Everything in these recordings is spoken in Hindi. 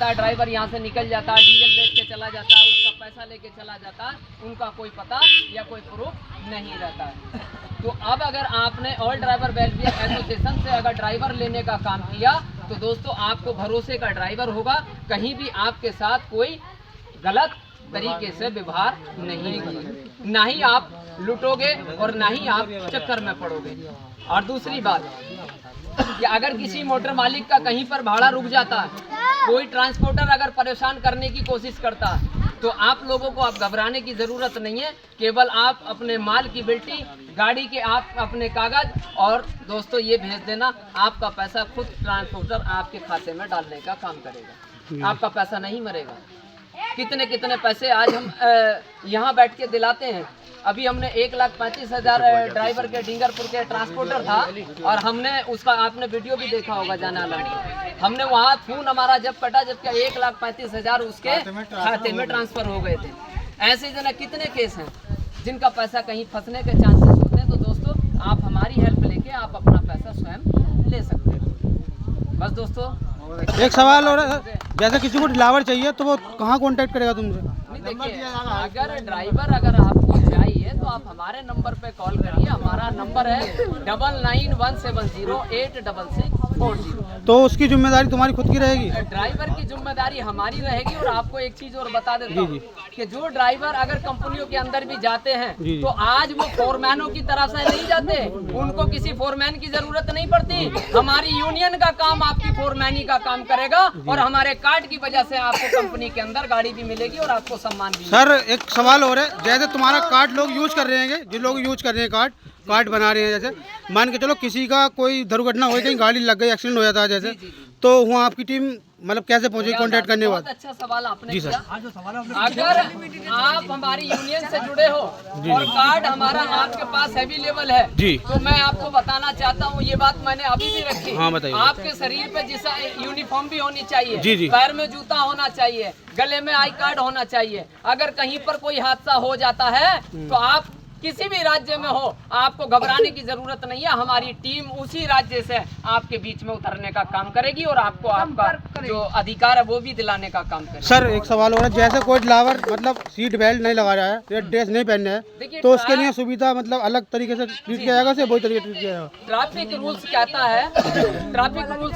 ड्राइवर यहाँ से निकल जाता है, डीजल बेच के चला जाता है, उसका पैसा लेके चला जाता है, उनका कोई पता या कोई प्रूफ नहीं रहता है। तो अब अगर आपने ऑल ड्राइवर वेलफेयर एसोसिएशन से अगर ड्राइवर लेने का काम किया तो दोस्तों आपको भरोसे का ड्राइवर होगा, कहीं भी आपके साथ कोई गलत तरीके से व्यवहार नहीं होगा, ना ही आप लुटोगे और ना ही आप चक्कर में पड़ोगे। और दूसरी बात कि अगर किसी मोटर मालिक का कहीं पर भाड़ा रुक जाता है, कोई ट्रांसपोर्टर अगर परेशान करने की कोशिश करता है, तो आप लोगों को आप घबराने की ज़रूरत नहीं है। केवल आप अपने माल की बिल्टी, गाड़ी के आप अपने कागज और दोस्तों ये भेज देना, आपका पैसा खुद ट्रांसपोर्टर आपके खाते में डालने का काम करेगा, आपका पैसा नहीं मरेगा। कितने कितने पैसे आज हम यहाँ बैठ के दिलाते हैं। अभी हमने 1,35,000 ड्राइवर के डिंगरपुर के ट्रांसपोर्टर था और हमने उसका आपने वीडियो भी देखा होगा जाना हमने वहाँ फोन हमारा जब कटा जबकि 1,35,000 उसके खाते में ट्रांसफर हो गए थे। ऐसे जना कितने केस हैं जिनका पैसा कहीं फंसने के चांसेस होते हैं। तो दोस्तों आप हमारी हेल्प लेके आप अपना पैसा स्वयं ले सकते हो। बस दोस्तों एक सवाल और है, जैसे किसी को ड्राइवर चाहिए तो वो कहाँ कांटेक्ट करेगा तुमसे? देखिए अगर ड्राइवर अगर आपको चाहिए तो आप हमारे नंबर पे कॉल करिए। हमारा नंबर है 9917086640। तो उसकी जिम्मेदारी तुम्हारी खुद की रहेगी? ड्राइवर की जिम्मेदारी हमारी रहेगी। और आपको एक चीज और बता देता हूँ कि जो ड्राइवर अगर कंपनियों के अंदर भी जाते हैं तो आज वो फोरमैनों की तरह से नहीं जाते, उनको किसी फोरमैन की जरूरत नहीं पड़ती। हमारी यूनियन का काम आपकी फोरमैनी का काम करेगा और हमारे कार्ड की वजह से आपको कंपनी के अंदर गाड़ी भी मिलेगी और आपको सम्मान भी। सर एक सवाल और है, जैसे तुम्हारा कार्ड लोग यूज कर रहे हैं, जो लोग यूज कर रहे हैं कार्ड बना रहे हैं, जैसे मान के चलो किसी का कोई दुर्घटना हो गई, कहीं गाड़ी लग गई, एक्सीडेंट हो जाता है जैसे, तो वहाँ आपकी टीम मतलब कैसे पहुंची कांटेक्ट करने के बाद? बहुत अच्छा सवाल आपने किया। अगर आप हमारी यूनियन से जुड़े हो और कार्ड हमारा आपके पास अवेलेबल है जी, तो मैं आपको बताना चाहता हूँ, ये बात मैंने अभी भी रखी। हाँ बताइए। आपके शरीर पे जैसा यूनिफॉर्म भी होनी चाहिए, जी। पैर में जूता होना चाहिए, गले में आई कार्ड होना चाहिए। अगर कहीं पर कोई हादसा हो जाता है तो आप किसी भी राज्य में हो, आपको घबराने की जरूरत नहीं है। हमारी टीम उसी राज्य से आपके बीच में उतरने का काम करेगी और आपको आपका जो अधिकार है वो भी दिलाने का काम करेगी। सर एक सवाल और है, जैसे कोई ड्राइवर मतलब सीट बेल्ट नहीं लगा रहा है या ड्रेस नहीं पहनना है तो उसके लिए सुविधा मतलब अलग तरीके से ट्रीट किया जाएगा, वही तरीके ट्रीट किया जाएगा? ट्रैफिक रूल्स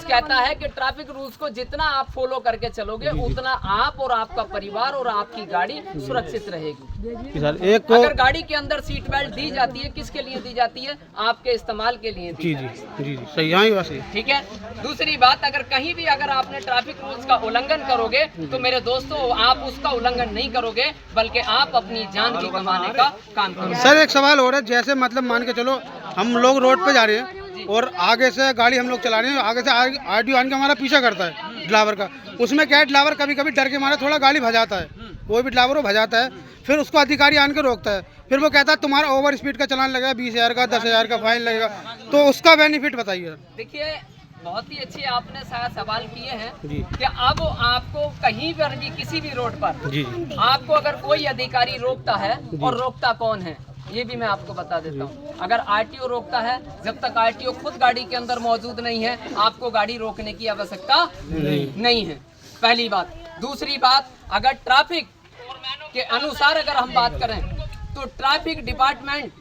कहता है कि ट्रैफिक रूल्स को जितना आप फॉलो करके चलोगे उतना आप और आपका परिवार और आपकी गाड़ी सुरक्षित रहेगी। सर एक अगर गाड़ी के अंदर सीट बेल्ट दी जाती है, किसके लिए दी जाती है? आपके इस्तेमाल के लिए दी जाती है। जी सही, यहाँ ही बस ठीक है। दूसरी बात, अगर कहीं भी अगर आपने ट्रैफिक रूल्स का उल्लंघन करोगे तो मेरे दोस्तों आप उसका उल्लंघन नहीं करोगे बल्कि आप अपनी जान भी कमाने का काम करोगे। सर एक सवाल और है, जैसे मतलब मान के चलो हम लोग रोड पे जा रहे हैं और आगे से गाड़ी हम लोग चला रहे हैं, आगे से आरटीओ आने के हमारा पीछा करता है ड्राइवर का, उसमें क्या है ड्राइवर कभी कभी डर के मारे थोड़ा गाड़ी भजाता है, कोई भी ड्राइवर वो भजाता है, फिर उसको अधिकारी आन के रोकता है, फिर वो कहता है तुम्हारा ओवर स्पीड का चालान लगेगा 20,000 का 10,000 का फाइन लगेगा, तो उसका बेनिफिट बताइए। देखिए बहुत ही अच्छे आपने शायद सवाल किए हैं कि अब आपको कहीं पर भी किसी भी रोड पर आपको अगर कोई अधिकारी रोकता है, और रोकता कौन है ये भी मैं आपको बता देता हूँ। अगर आरटीओ रोकता है, जब तक आरटीओ खुद गाड़ी के अंदर मौजूद नहीं है आपको गाड़ी रोकने की आवश्यकता नहीं है, पहली बात। दूसरी बात, अगर ट्रैफिक के अनुसार अगर हम बात करें तो ट्रैफिक डिपार्टमेंट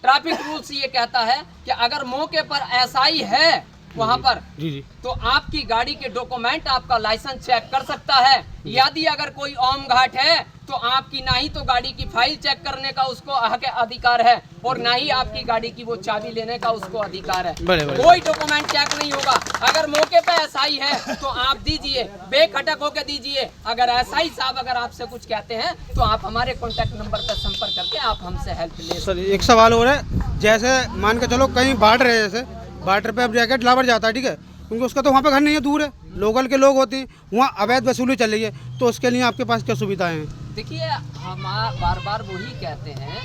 ट्रैफिक रूल्स ये कहता है कि अगर मौके पर एसआई है वहाँ पर तो आपकी गाड़ी के डॉक्यूमेंट, आपका लाइसेंस चेक कर सकता है। यदि अगर कोई ओम घाट है तो आपकी ना ही तो गाड़ी की फाइल चेक करने का उसको अधिकार है और ना ही आपकी गाड़ी की वो चाबी लेने का उसको अधिकार है। कोई डॉक्यूमेंट चेक नहीं होगा। अगर मौके पे एसआई है तो आप दीजिए, बेखटक होकर दीजिए। अगर एसआई साहब अगर आपसे कुछ कहते हैं तो आप हमारे कॉन्टेक्ट नंबर पर संपर्क करके आप हमसे हेल्प ले। सर एक सवाल और है, जैसे मान के चलो कहीं बाढ़ रहे, जैसे बार्डर पे अब जैकेट ड्राइवर जाता है, ठीक है, क्योंकि उसका तो वहाँ पे घर नहीं है, दूर है, लोकल के लोग होते हैं, वहाँ अवैध वसूली चल रही है, तो उसके लिए आपके पास क्या सुविधाएं हैं? देखिए हम बार बार वही कहते हैं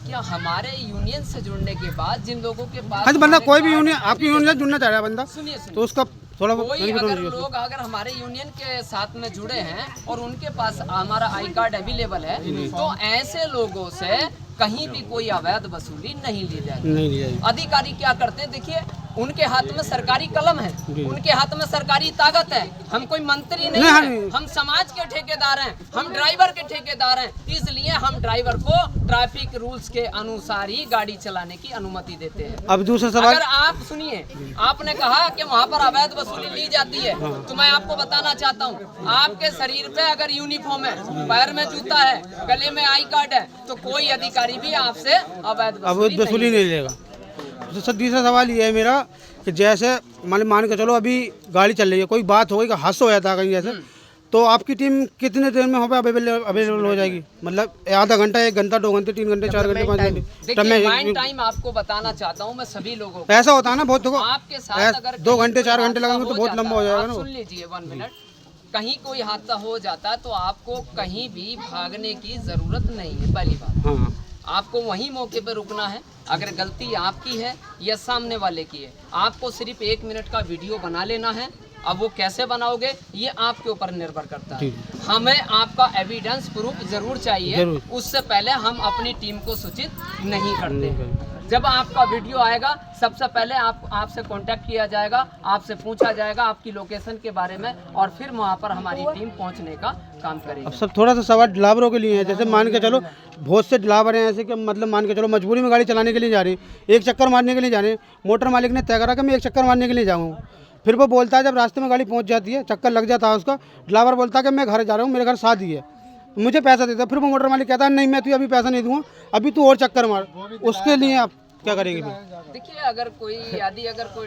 कि हमारे यूनियन से जुड़ने के बाद जिन लोगों के पास, हाँ बंदा कोई भी यूनियन आपकी यूनियन से जुड़ना चाह रहा है बंदा, सुनिए तो उसका थोड़ा कोई अगर लोग अगर हमारे यूनियन के साथ में जुड़े हैं और उनके पास हमारा आई कार्ड अवेलेबल है तो ऐसे लोगों से कहीं भी कोई अवैध वसूली नहीं ली जाती। अधिकारी क्या करते हैं, देखिए उनके हाथ में सरकारी कलम है, उनके हाथ में सरकारी ताकत है। हम कोई मंत्री नहीं है, हम समाज के ठेकेदार हैं, हम ड्राइवर के ठेकेदार हैं। इसलिए हम ड्राइवर को ट्रैफिक रूल्स के अनुसार ही गाड़ी चलाने की अनुमति देते हैं। अब दूसरा सवाल, अगर आप सुनिए, आपने कहा कि वहाँ पर अवैध वसूली ली जाती है, तो मैं आपको बताना चाहता हूँ, आपके शरीर पे अगर यूनिफॉर्म है, पैर में जूता है, गले में आई कार्ड है, तो कोई अधिकारी भी आपसे अवैध वसूली नहीं लेगा। तो सर तीसरा सवाल ये है मेरा कि जैसे मान के चलो अभी गाड़ी चल रही है, कोई बात हो गई, हादसा हो जाता है कहीं जैसे, तो आपकी टीम कितने देर में अवेलेबल हो जाएगी? मतलब आधा घंटा, 1 घंटा, 2 घंटे, 3 घंटे, 4 घंटे, 5 घंटे? देखिए टाइम आपको बताना चाहता हूँ मैं सभी लोगों को। ऐसा होता है ना बहुत, देखो आपके साथ अगर 2 घंटे 4 घंटे लगेंगे तो बहुत लंबा हो जाएगा ना। सुन लीजिए 1 मिनट, कहीं कोई हादसा हो जाता तो आपको कहीं भी भागने की जरूरत नहीं है। पहली बात, हाँ, आपको वहीं मौके पर रुकना है। अगर गलती आपकी है या सामने वाले की है, आपको सिर्फ 1 मिनट का वीडियो बना लेना है। अब वो कैसे बनाओगे ये आपके ऊपर निर्भर करता है। हमें आपका एविडेंस प्रूफ जरूर चाहिए, उससे पहले हम अपनी टीम को सूचित नहीं करते। जब आपका वीडियो आएगा सबसे पहले आपसे कांटेक्ट किया जाएगा, आपसे पूछा जाएगा आपकी लोकेशन के बारे में, और फिर वहाँ पर हमारी टीम पहुँचने का काम करेगी। अब सब थोड़ा सा सवाल ड्राइवरों के लिए है। जैसे मान के चलो बहुत से ड्राइवर हैं ऐसे कि मतलब मान के चलो मजबूरी में गाड़ी चलाने के लिए जा रही है, एक चक्कर मारने के लिए जा रहे हैं, मोटर मालिक ने तय करा कि मैं 1 चक्कर मारने के लिए जाऊँगा, फिर वो बोलता है जब रास्ते में गाड़ी पहुँच जाती है, चक्कर लग जाता है उसका, ड्राइवर बोलता है कि मैं घर जा रहा हूँ, मेरे घर शादी है, मुझे पैसा देता है, फिर वो मोटर मालिक कहता है नहीं मैं तुझे अभी पैसा नहीं दूंगा, अभी तू और चक्कर मार। उसके लिए आप क्या करेंगे? देखिए अगर कोई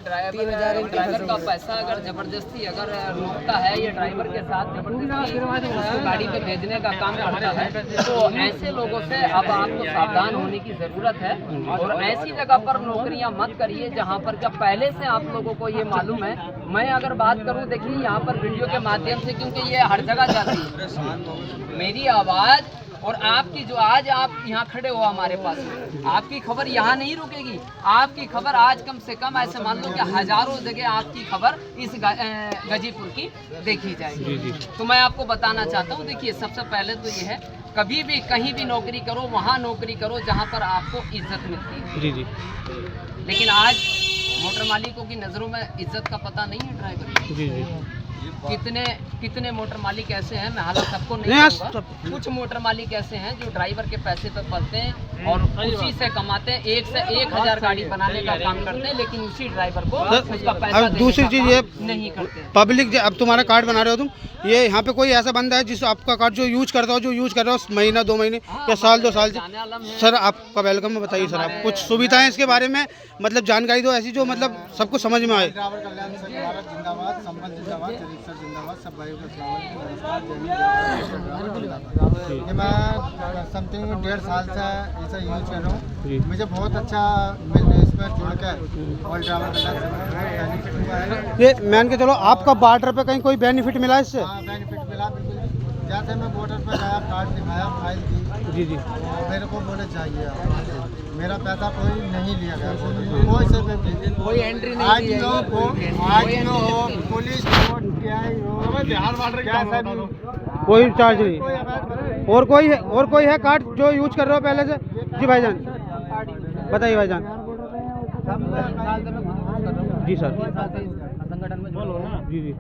ड्राइवर का पैसा अगर जबरदस्ती अगर रोकता है या ड्राइवर के साथ जबरदस्ती उसको गाड़ी पे भेजने का काम करता है, तो ऐसे लोगों से अब आपको सावधान होने की जरूरत है। और ऐसी जगह पर नौकरियां मत करिए जहां पर जब पहले से आप लोगों को ये मालूम है। मैं अगर बात करूं, देखिए यहाँ पर वीडियो के माध्यम से, क्योंकि ये हर जगह जाती है मेरी आवाज़, और आपकी जो आज आप यहाँ खड़े हो हमारे पास, आपकी खबर यहाँ नहीं रुकेगी। आपकी खबर आज कम से कम ऐसे मान लो कि हजारों जगह आपकी खबर इस गाजीपुर की देखी जाएगी। तो मैं आपको बताना चाहता हूँ, देखिए सबसे पहले तो ये है, कभी भी कहीं भी नौकरी करो, वहाँ नौकरी करो जहाँ पर आपको इज्जत मिलती है। लेकिन आज मोटर मालिकों की नज़रों में इज्जत का पता नहीं है ड्राइवर। कितने मोटर मालिक ऐसे हैं, मैं हालांकि सबको नहीं कहूँगा, कुछ मोटर मालिक ऐसे हैं जो ड्राइवर के पैसे पर पलते हैं और उसी से कमाते हैं, 1 से 1000 गाड़ी बनाने का काम करते हैं, लेकिन उसी ड्राइवर को उसका पैसा दूसरी चीज ये नहीं करते। पब्लिक अब तुम्हारा कार्ड बना रहे हो तुम, ये यहाँ पे कोई ऐसा बंदा है जिस आपका कार्ड जो यूज करता हो, महीना 2 महीने या साल 2 साल से, सर आपका वेलकम है, बताइए सर आप कुछ सुविधाएं इसके बारे में मतलब जानकारी दो ऐसी जो मतलब सबको समझ में आए। सब भाइयों का ये मैं समथिंग 1.5 साल से ऐसा यूज कर रहा हूँ, मुझे बहुत अच्छा इसमें जुड़ कर ऑल ड्राइवर। ये मान के चलो आपका बॉर्डर पे कहीं कोई बेनिफिट मिला इससे? हाँ बेनिफिट मिला बिल्कुल। जैसे मैं बॉर्डर पर गया, कार्ड दिखाया, फाइल दी, जी मेरे को बोले चाहिए, मेरा पैसा कोई नहीं लिया गया, कोई से कोई एंट्री नहीं, आरटीओ हो, पुलिस हो, टीआई हो, बिहार बॉर्डर कोई चार्ज नहीं। और कोई है कार्ड जो यूज कर रहे हो पहले से? जी भाईजान बताइए भाईजान। जी सर संगठन में बोलो ना। जी जी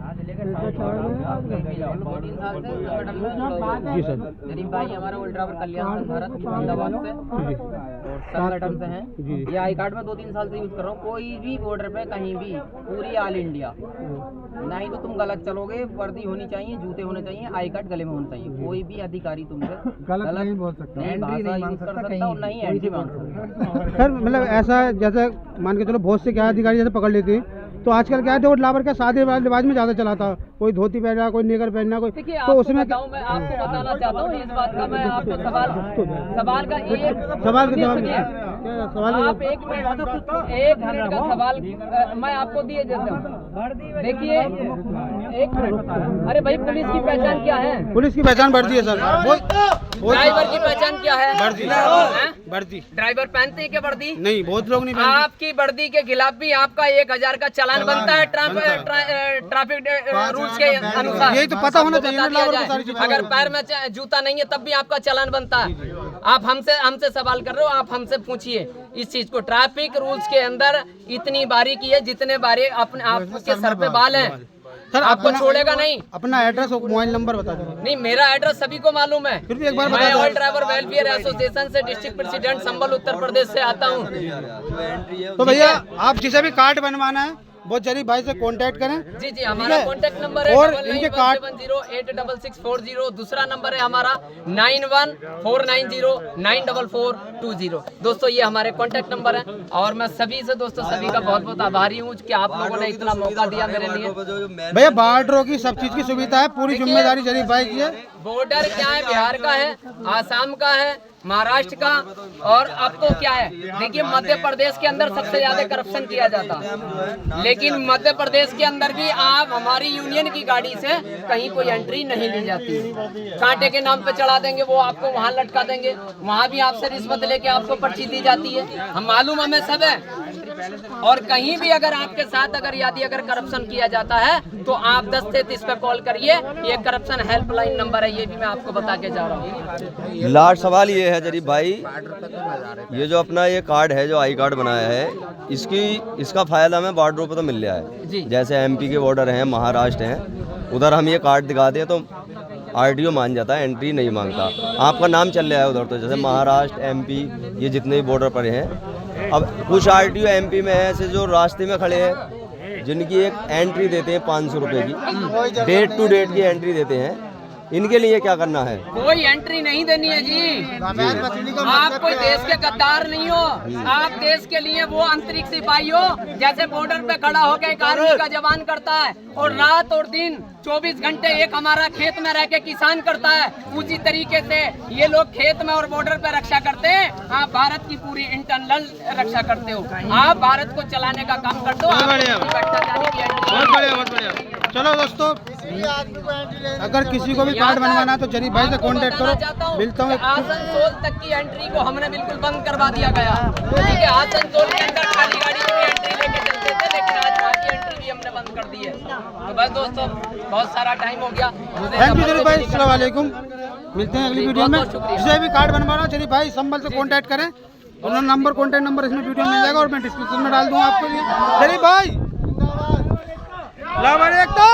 सर। गरीब भाई हमारा ओल्ड ड्राइवर कल्याण संघ भारत अहमदाबाद से और संगठन से हैं। ये आई कार्ड में 2-3 साल से यूज कर रहा हूँ। कोई भी बॉर्डर पे कहीं भी पूरी ऑल इंडिया, नहीं तो तुम गलत चलोगे, वर्दी होनी चाहिए, जूते होने चाहिए, आई कार्ड गले में होना चाहिए। कोई भी अधिकारी तुमसे गलत नहीं बोल सकता, नहीं यूज कर सकता और नहीं एंट्री मांग सकता। सर मतलब ऐसा जैसे मान के चलो बहुत से क्या अधिकारी जैसे पकड़ लेते हैं, तो आजकल क्या है जो ड्राइवर का शादी रिवाज में ज़्यादा चलाता है, कोई धोती पहना, कोई निकर पहनना, कोई तो उसमें मैं आपको बताना चाहता हूँ इस बात का। मैं आपको सवाल का एक सवाल का जवाब आप 1 मिनट का सवाल मैं आपको दिए देता हूँ। देखिए 1 मिनट। अरे भाई पुलिस की पहचान क्या है? पुलिस की पहचान वर्दी है सर। ड्राइवर की पहचान क्या है? वर्दी। ड्राइवर पहनते हैं क्या वर्दी? नहीं, बहुत लोग नहीं पहनते। आपकी वर्दी के खिलाफ भी आपका 1000 का चालान बनता है ट्रैफिक रूल रूल्स के अनुसार। यही तो पता होना सबको चाहिए बता ना दिया ड्राइवर को जाए। सारी चीजें। अगर पैर में जूता नहीं है तब भी आपका चालान बनता है। आप हमसे सवाल कर रहे हो, आप हमसे पूछिए इस चीज को। ट्रैफिक रूल्स के अंदर इतनी बारीकी है, जितने बारी अपने आपके सर पे बाल हैं सर आपको छोड़ेगा नहीं। अपना एड्रेस और मोबाइल नंबर बता दीजिए। नहीं, मेरा एड्रेस सभी को मालूम है। फिर भी एक बार बता मैं दो। ऑल ड्राइवर वेलफेयर एसोसिएशन से डिस्ट्रिक्ट प्रेसिडेंट संबल उत्तर प्रदेश से आता हूँ। तो भैया आप जिसे भी कार्ड बनवाना है वो जरी भाई से कांटेक्ट करें। जी जी, हमारा कॉन्टैक्ट नंबर है और इनके कार्ड 9917086640। दूसरा नंबर है हमारा 9149094420। दोस्तों ये हमारे कॉन्टैक्ट नंबर है। और मैं सभी से दोस्तों सभी का बहुत बहुत आभारी हूँ कि आप लोगों ने इतना मौका दिया मेरे लिए। भैया बॉर्डरों की सब चीज की सुविधा है, पूरी जिम्मेदारी जरी भाई की है। बॉर्डर क्या है, बिहार का है, आसाम का है, महाराष्ट्र का, और आपको क्या है, देखिए मध्य प्रदेश के अंदर सबसे ज्यादा करप्शन किया जाता है। लेकिन मध्य प्रदेश के अंदर भी आप हमारी यूनियन की गाड़ी से कहीं कोई एंट्री नहीं ली जाती है। कांटे के नाम पे चढ़ा देंगे, वो आपको वहाँ लटका देंगे, वहाँ भी आपसे रिश्वत लेके आपको पर्ची दी जाती है। हम मालूम हमें सब है। और कहीं भी अगर आपके साथ अगर करप्शन किया जाता है तो आप 1033 पे कॉल करिए। ये करप्शन हेल्पलाइन नंबर है, ये भी मैं आपको बता के जा रहा हूँ। लास्ट सवाल ये है जरीफ भाई, ये जो अपना ये कार्ड है जो आई कार्ड बनाया है, इसका फायदा हमें बॉर्डरों पर तो मिल रहा है। जैसे एमपी के बॉर्डर हैं, महाराष्ट्र हैं, उधर हम ये कार्ड दिखाते हैं तो आरटीओ मान जाता है, एंट्री नहीं मांगता। आपका नाम चल रहा है उधर, तो जैसे महाराष्ट्र, एमपी, ये जितने भी बॉर्डर पर हैं। अब कुछ आरटीओ एमपी में है ऐसे जो रास्ते में खड़े हैं, जिनकी एक एंट्री देते हैं 500 रुपये की, डेट टू डेट की एंट्री देते हैं। इनके लिए क्या करना है? कोई एंट्री नहीं देनी है जी। आप कोई देश के गद्दार नहीं हो, आप देश के लिए वो अंतरिक्ष सिपाही हो, जैसे बॉर्डर पे खड़ा होकर एक आर्मी का जवान करता है और रात और दिन 24 घंटे एक हमारा खेत में रह के किसान करता है, उसी तरीके से ये लोग खेत में और बॉर्डर पे रक्षा करते हैं। आप भारत की पूरी इंटरनल रक्षा करते हो, आप भारत को चलाने का काम करते हो। बहुत बढ़िया। चलो दोस्तों, अगर किसी को भी कार्ड बनवाना है तो जरी भाई से कांटेक्ट करो। मिलता हूँ। आसनसोल तक की एंट्री को हमने बिल्कुल बंद करवा दिया गया, क्योंकि आसनसोल के अंदर खाली गाड़ी की एंट्री लेके चलते थे, लेकिन आज वहाँ की एंट्री भी हमने बंद कर दी है। तो बस दोस्तों, बहुत सारा टाइम हो गया। थैंक यू जरी भाई, अस्सलाम वालेकुम। मिलते हैं अगली वीडियो में। जिसे भी कार्ड बनवाना हो जरी भाई संबल से कांटेक्ट करें। उन्होंने कॉन्टैक्ट नंबर इसमें वीडियो में मिल जाएगा और मैं डिस्क्रिप्शन में डाल दूंगा आपके लिए। जरी भाई एक तो